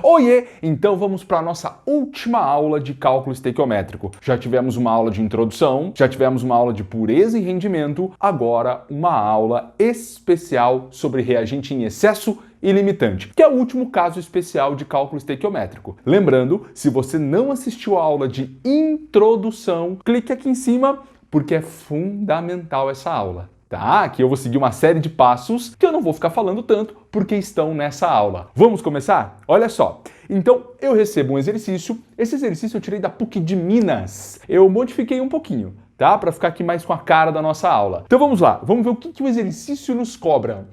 Oiê! Então vamos para a nossa última aula de cálculo estequiométrico. Já tivemos uma aula de introdução, já tivemos uma aula de pureza e rendimento, agora uma aula especial sobre reagente em excesso e limitante, que é o último caso especial de cálculo estequiométrico. Lembrando, se você não assistiu a aula de introdução, clique aqui em cima, porque é fundamental essa aula. Tá? Aqui eu vou seguir uma série de passos que eu não vou ficar falando tanto porque estão nessa aula. Vamos começar? Olha só. Então, eu recebo um exercício. Esse exercício eu tirei da PUC de Minas. Eu modifiquei um pouquinho, tá? Para ficar aqui mais com a cara da nossa aula. Então vamos lá. Vamos ver o que o exercício nos cobra.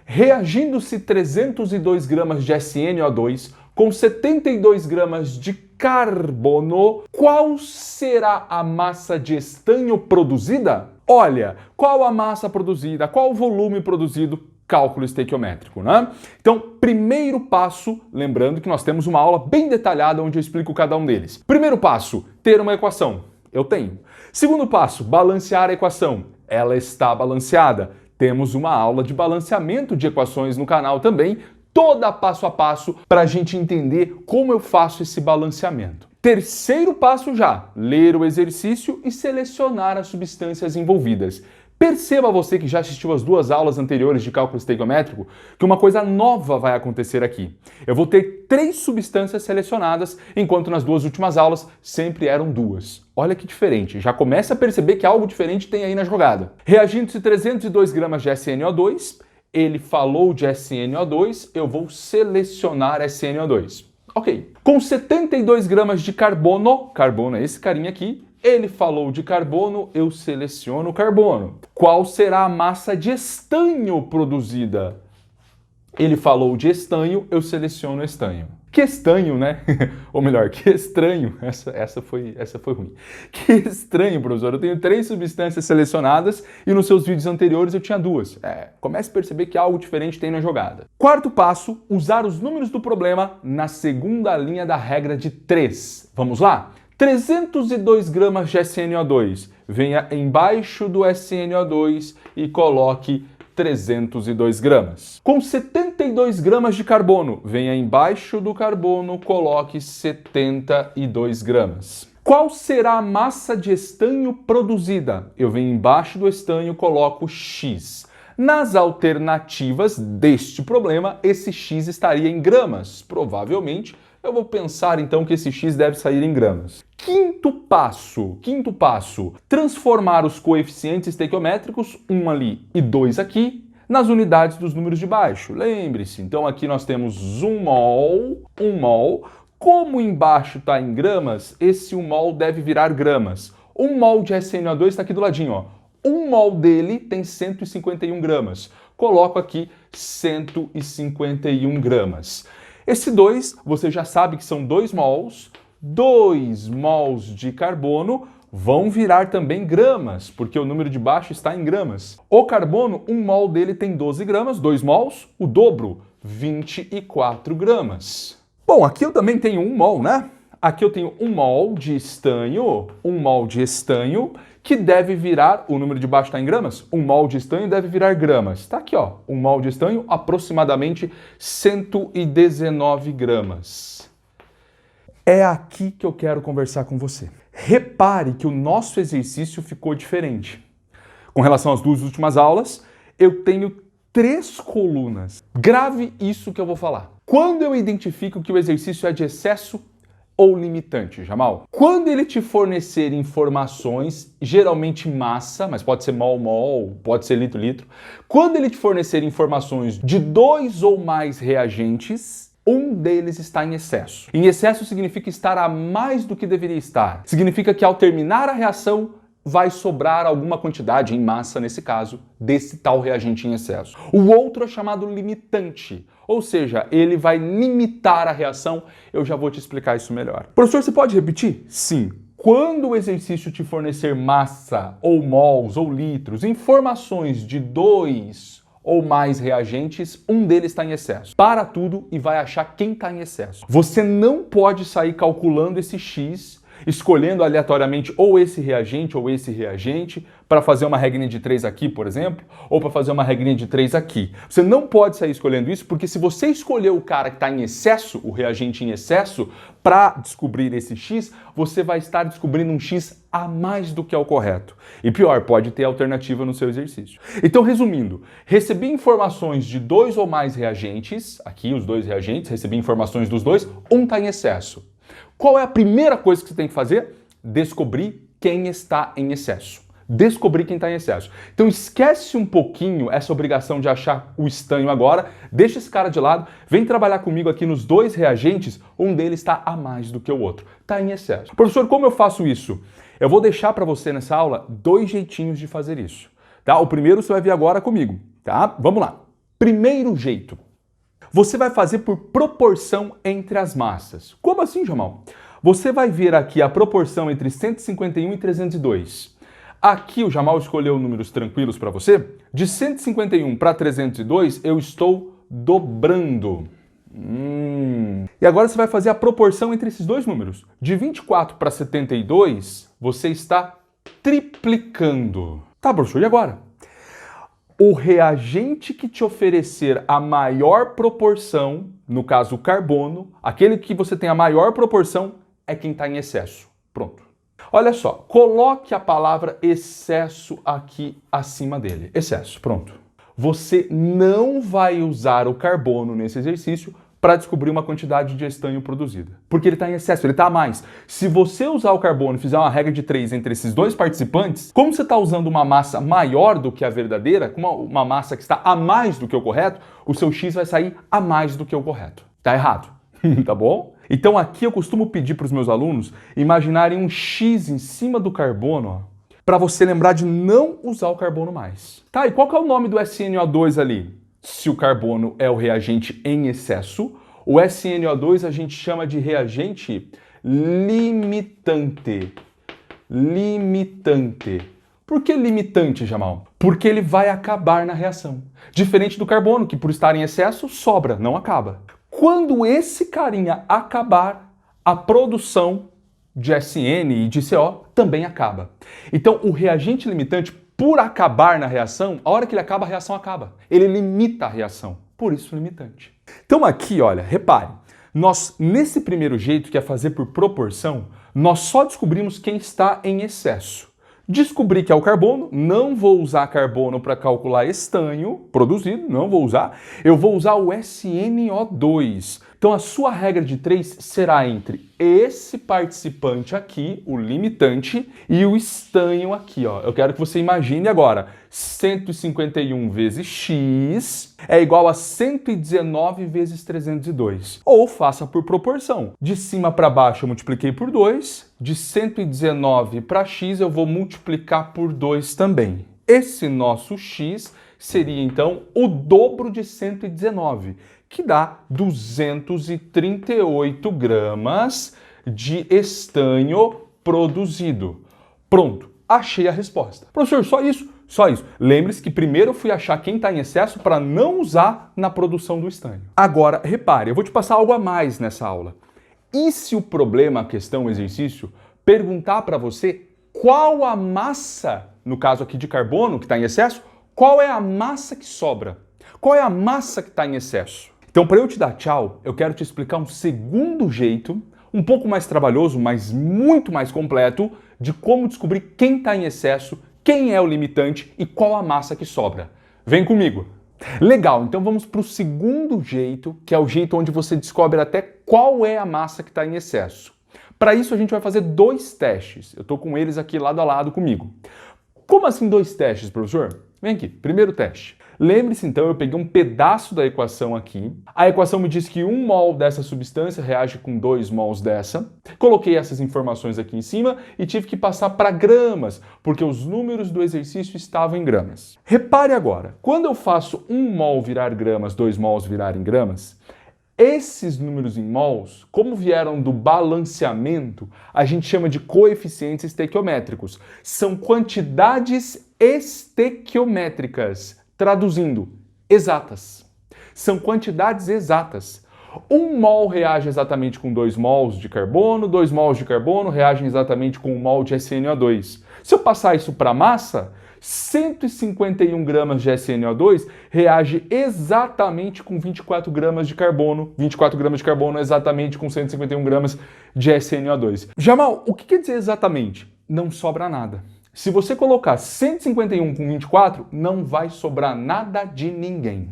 Reagindo-se 302 gramas de SnO2 com 72 gramas de carbono, qual será a massa de estanho produzida? Olha, qual a massa produzida, qual o volume produzido, cálculo estequiométrico, né? Então, primeiro passo, lembrando que nós temos uma aula bem detalhada onde eu explico cada um deles. Primeiro passo, ter uma equação. Eu tenho. Segundo passo, balancear a equação. Ela está balanceada. Temos uma aula de balanceamento de equações no canal também, toda passo a passo, para a gente entender como eu faço esse balanceamento. Terceiro passo já, ler o exercício e selecionar as substâncias envolvidas. Perceba você que já assistiu as duas aulas anteriores de cálculo estequiométrico que uma coisa nova vai acontecer aqui. Eu vou ter 3 substâncias selecionadas, enquanto nas duas últimas aulas sempre eram 2. Olha que diferente, já começa a perceber que algo diferente tem aí na jogada. Reagindo-se 302 gramas de SnO2, ele falou de SnO2, eu vou selecionar SnO2. Ok. Com 72 gramas de carbono é esse carinha aqui, ele falou de carbono, eu seleciono o carbono. Qual será a massa de estanho produzida? Ele falou de estanho, eu seleciono estanho. Que estanho, né? Ou melhor, que estranho. Essa foi ruim. Que estranho, professor. Eu tenho 3 substâncias selecionadas e nos seus vídeos anteriores eu tinha 2. Comece a perceber que algo diferente tem na jogada. Quarto passo, usar os números do problema na segunda linha da regra de 3. Vamos lá? 302 gramas de SnO2. Venha embaixo do SnO2 e coloque 302 gramas. Com 72 gramas de carbono, venha embaixo do carbono, coloque 72 gramas. Qual será a massa de estanho produzida? Eu venho embaixo do estanho, coloco X. Nas alternativas deste problema, esse X estaria em gramas. Provavelmente, eu vou pensar então que esse X deve sair em gramas. Quinto passo, transformar os coeficientes estequiométricos, 1 ali e 2 aqui, nas unidades dos números de baixo. Lembre-se, então aqui nós temos 1 mol. Como embaixo está em gramas, esse 1 mol deve virar gramas. 1 mol de SnO2 está aqui do ladinho, ó. 1 mol dele tem 151 gramas. Coloco aqui 151 gramas. Esse 2, você já sabe que são 2 mols. 2 mols de carbono vão virar também gramas, porque o número de baixo está em gramas. O carbono, 1 mol dele tem 12 gramas, 2 mols, o dobro, 24 gramas. Bom, aqui eu também tenho 1 mol, né? Aqui eu tenho 1 mol de estanho, que deve virar, o número de baixo está em gramas, 1 mol de estanho deve virar gramas. Está aqui, ó, 1 mol de estanho, aproximadamente 119 gramas. É aqui que eu quero conversar com você. Repare que o nosso exercício ficou diferente. Com relação às duas últimas aulas, eu tenho 3 colunas. Grave isso que eu vou falar. Quando eu identifico que o exercício é de excesso ou limitante, Jamal? Quando ele te fornecer informações, geralmente massa, mas pode ser mol, pode ser litro. Quando ele te fornecer informações de 2 ou mais reagentes, um deles está em excesso. Em excesso significa estar a mais do que deveria estar. Significa que ao terminar a reação, vai sobrar alguma quantidade, em massa nesse caso, desse tal reagente em excesso. O outro é chamado limitante, ou seja, ele vai limitar a reação. Eu já vou te explicar isso melhor. Professor, você pode repetir? Sim. Quando o exercício te fornecer massa, ou mols, ou litros, informações de 2 ou mais reagentes, um deles está em excesso. Para tudo e vai achar quem está em excesso. Você não pode sair calculando esse X escolhendo aleatoriamente ou esse reagente para fazer uma regrinha de 3 aqui, por exemplo, ou para fazer uma regrinha de 3 aqui. Você não pode sair escolhendo isso, porque se você escolher o cara que está em excesso, o reagente em excesso, para descobrir esse X, você vai estar descobrindo um X a mais do que é o correto. E pior, pode ter alternativa no seu exercício. Então, resumindo, recebi informações de 2 ou mais reagentes, aqui os 2 reagentes, recebi informações dos 2, um está em excesso. Qual é a primeira coisa que você tem que fazer? Descobrir quem está em excesso. Descobrir quem está em excesso. Então esquece um pouquinho essa obrigação de achar o estanho agora, deixa esse cara de lado, vem trabalhar comigo aqui nos 2 reagentes, um deles está a mais do que o outro, está em excesso. Professor, como eu faço isso? Eu vou deixar para você nessa aula 2 jeitinhos de fazer isso. Tá? O primeiro você vai ver agora comigo. Tá? Vamos lá. Primeiro jeito. Você vai fazer por proporção entre as massas. Como assim, Jamal? Você vai ver aqui a proporção entre 151 e 302. Aqui o Jamal escolheu números tranquilos para você. De 151 para 302, eu estou dobrando. E agora você vai fazer a proporção entre esses 2 números. De 24 para 72, você está triplicando. Tá, professor, e agora? O reagente que te oferecer a maior proporção, no caso o carbono, aquele que você tem a maior proporção, é quem está em excesso. Pronto. Olha só, coloque a palavra excesso aqui acima dele. Excesso, pronto. Você não vai usar o carbono nesse exercício para descobrir uma quantidade de estanho produzida. Porque ele está em excesso, ele está a mais. Se você usar o carbono e fizer uma regra de 3 entre esses 2 participantes, como você está usando uma massa maior do que a verdadeira, uma massa que está a mais do que o correto, o seu X vai sair a mais do que o correto. Tá errado, tá bom? Então aqui eu costumo pedir para os meus alunos imaginarem um X em cima do carbono, para você lembrar de não usar o carbono mais. Tá, e qual que é o nome do SNO2 ali? Se o carbono é o reagente em excesso, o SNO2 a gente chama de reagente limitante. Limitante. Por que limitante, Jamal? Porque ele vai acabar na reação. Diferente do carbono, que por estar em excesso, sobra, não acaba. Quando esse carinha acabar, a produção de SN e de CO também acaba. Então, o reagente limitante, por acabar na reação, a hora que ele acaba, a reação acaba. Ele limita a reação, por isso limitante. Então aqui, olha, repare, nós, nesse primeiro jeito, que é fazer por proporção, nós só descobrimos quem está em excesso. Descobri que é o carbono, não vou usar carbono para calcular estanho produzido, não vou usar. Eu vou usar o SNO2. Então a sua regra de 3 será entre esse participante aqui, o limitante, e o estanho aqui, ó. Eu quero que você imagine agora, 151 vezes x é igual a 119 vezes 302. Ou faça por proporção. De cima para baixo eu multipliquei por 2, de 119 para x eu vou multiplicar por 2 também. Esse nosso x seria então o dobro de 119, que dá 238 gramas de estanho produzido. Pronto, achei a resposta. Professor, só isso? Só isso. Lembre-se que primeiro eu fui achar quem está em excesso para não usar na produção do estanho. Agora, repare, eu vou te passar algo a mais nessa aula. E se o problema, a questão, o exercício, perguntar para você qual a massa, no caso aqui de carbono, que está em excesso, qual é a massa que sobra? Qual é a massa que está em excesso? Então, para eu te dar tchau, eu quero te explicar um segundo jeito, um pouco mais trabalhoso, mas muito mais completo, de como descobrir quem está em excesso, quem é o limitante e qual a massa que sobra. Vem comigo! Legal, então vamos para o segundo jeito, que é o jeito onde você descobre até qual é a massa que está em excesso. Para isso a gente vai fazer 2 testes. Eu estou com eles aqui lado a lado comigo. Como assim 2 testes, professor? Vem aqui, primeiro teste. Lembre-se então, eu peguei um pedaço da equação aqui. A equação me diz que 1 mol dessa substância reage com 2 mols dessa. Coloquei essas informações aqui em cima e tive que passar para gramas, porque os números do exercício estavam em gramas. Repare agora, quando eu faço 1 mol virar gramas, 2 mols virarem gramas, esses números em mols, como vieram do balanceamento, a gente chama de coeficientes estequiométricos. São quantidades estequiométricas. Traduzindo, exatas. São quantidades exatas. 1 mol reage exatamente com 2 mols de carbono, 2 mols de carbono reagem exatamente com 1 mol de SNO2. Se eu passar isso para massa, 151 gramas de SNO2 reage exatamente com 24 gramas de carbono. 24 gramas de carbono exatamente com 151 gramas de SNO2. Jamal, o que quer dizer exatamente? Não sobra nada. Se você colocar 151 com 24, não vai sobrar nada de ninguém.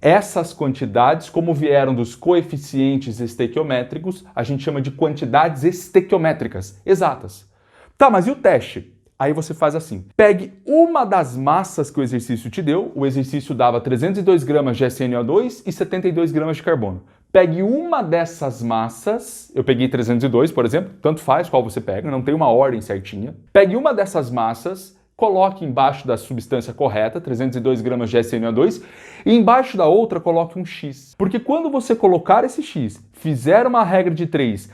Essas quantidades, como vieram dos coeficientes estequiométricos, a gente chama de quantidades estequiométricas, exatas. Tá, mas e o teste? Aí você faz assim, pegue uma das massas que o exercício te deu, o exercício dava 302 gramas de SNO2 e 72 gramas de carbono. Pegue uma dessas massas, eu peguei 302, por exemplo, tanto faz qual você pega, não tem uma ordem certinha. Pegue uma dessas massas, coloque embaixo da substância correta, 302 gramas de SNO2, e embaixo da outra coloque um X. Porque quando você colocar esse X, fizer uma regra de 3,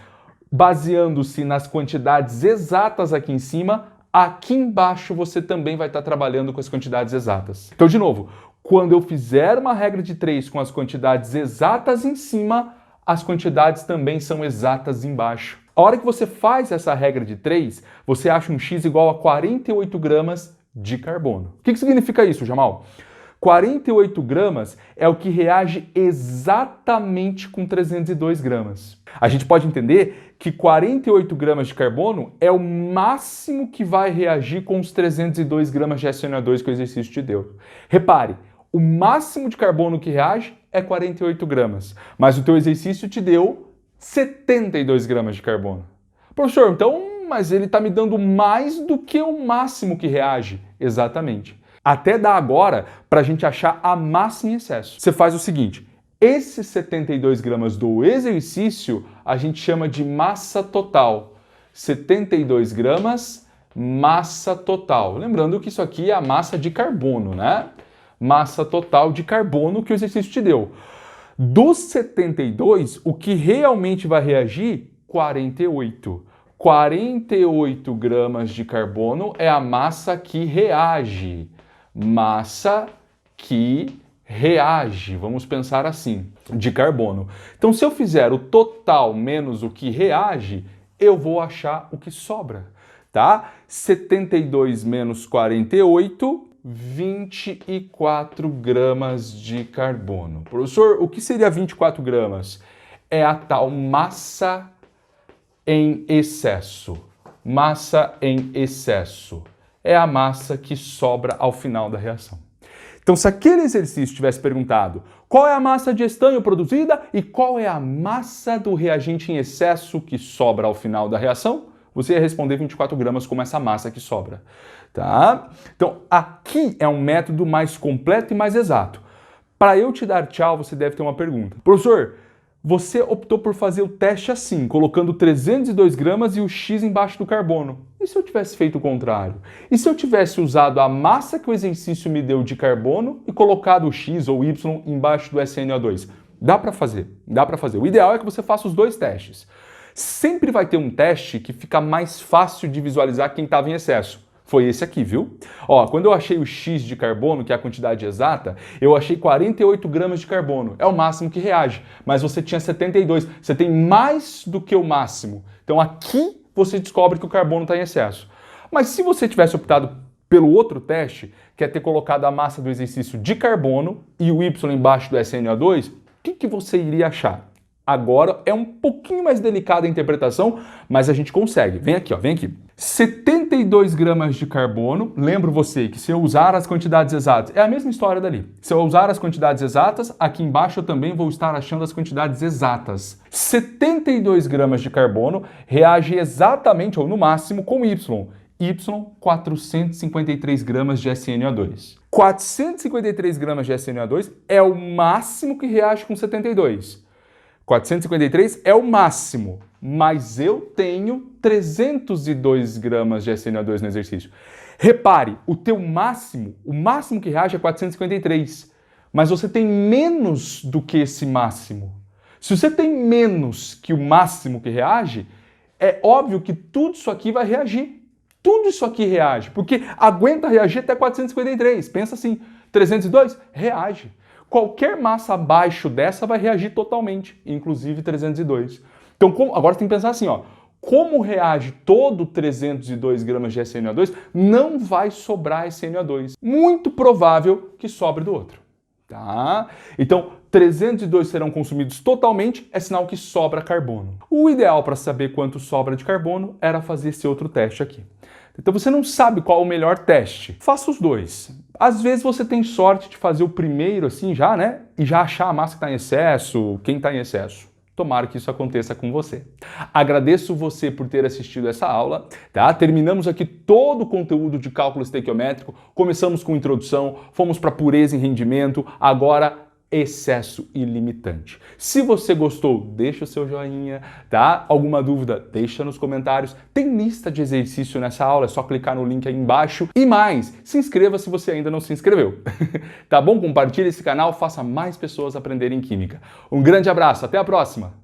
baseando-se nas quantidades exatas aqui em cima, aqui embaixo você também vai estar trabalhando com as quantidades exatas. Então, de novo, quando eu fizer uma regra de 3 com as quantidades exatas em cima, as quantidades também são exatas embaixo. A hora que você faz essa regra de 3, você acha um X igual a 48 gramas de carbono. O que significa isso, Jamal? 48 gramas é o que reage exatamente com 302 gramas. A gente pode entender que 48 gramas de carbono é o máximo que vai reagir com os 302 gramas de SNO2 que o exercício te deu. Repare, o máximo de carbono que reage é 48 gramas, mas o teu exercício te deu 72 gramas de carbono. Professor, então, mas ele está me dando mais do que o máximo que reage. Exatamente. Até dá agora para a gente achar a massa em excesso. Você faz o seguinte, esses 72 gramas do exercício a gente chama de massa total. 72 gramas, massa total. Lembrando que isso aqui é a massa de carbono, né? Massa total de carbono que o exercício te deu. Dos 72, o que realmente vai reagir? 48. 48 gramas de carbono é a massa que reage. Massa que reage, vamos pensar assim, de carbono. Então, se eu fizer o total menos o que reage, eu vou achar o que sobra, tá? 72 menos 48... 24 gramas de carbono. Professor, o que seria 24 gramas? É a tal massa em excesso. Massa em excesso. É a massa que sobra ao final da reação. Então, se aquele exercício tivesse perguntado qual é a massa de estanho produzida e qual é a massa do reagente em excesso que sobra ao final da reação, você ia responder 24 gramas como essa massa que sobra. Tá? Então, aqui é um método mais completo e mais exato. Para eu te dar tchau, você deve ter uma pergunta. Professor, você optou por fazer o teste assim, colocando 302 gramas e o X embaixo do carbono. E se eu tivesse feito o contrário? E se eu tivesse usado a massa que o exercício me deu de carbono e colocado o X ou Y embaixo do SNO2? Dá para fazer, dá para fazer. O ideal é que você faça os dois testes. Sempre vai ter um teste que fica mais fácil de visualizar quem estava em excesso. Foi esse aqui, viu? Ó, quando eu achei o X de carbono, que é a quantidade exata, eu achei 48 gramas de carbono. É o máximo que reage. Mas você tinha 72. Você tem mais do que o máximo. Então aqui você descobre que o carbono está em excesso. Mas se você tivesse optado pelo outro teste, que é ter colocado a massa do exercício de carbono e o Y embaixo do SNO2, o que você iria achar? Agora é um pouquinho mais delicada a interpretação, mas a gente consegue. Vem aqui, ó, vem aqui. 72 gramas de carbono, lembro você que se eu usar as quantidades exatas, é a mesma história dali. Se eu usar as quantidades exatas, aqui embaixo eu também vou estar achando as quantidades exatas. 72 gramas de carbono reage exatamente, ou no máximo, com Y. Y, 453 gramas de SNO2. 453 gramas de SNO2 é o máximo que reage com 72. 453 é o máximo, mas eu tenho 302 gramas de SNO2 no exercício. Repare, o máximo que reage é 453, mas você tem menos do que esse máximo. Se você tem menos que o máximo que reage, é óbvio que tudo isso aqui vai reagir. Tudo isso aqui reage, porque aguenta reagir até 453. Pensa assim, 302 reage. qualquer massa abaixo dessa vai reagir totalmente, inclusive 302. Então, agora você tem que pensar assim, ó, como reage todo 302 gramas de SNO2, não vai sobrar SNO2. Muito provável que sobre do outro. Tá? Então, 302 serão consumidos totalmente, é sinal que sobra carbono. O ideal para saber quanto sobra de carbono era fazer esse outro teste aqui. Então você não sabe qual é o melhor teste. Faça os dois. Às vezes você tem sorte de fazer o primeiro assim já, né? E já achar a massa que está em excesso, quem está em excesso. Tomara que isso aconteça com você. Agradeço você por ter assistido essa aula, tá? Terminamos aqui todo o conteúdo de cálculo estequiométrico, começamos com introdução, fomos para pureza e rendimento, agora excesso ilimitante. Se você gostou, deixa o seu joinha, tá? Alguma dúvida, deixa nos comentários. Tem lista de exercício nessa aula, é só clicar no link aí embaixo. E mais, se inscreva se você ainda não se inscreveu. Tá bom? Compartilhe esse canal, faça mais pessoas aprenderem química. Um grande abraço, até a próxima!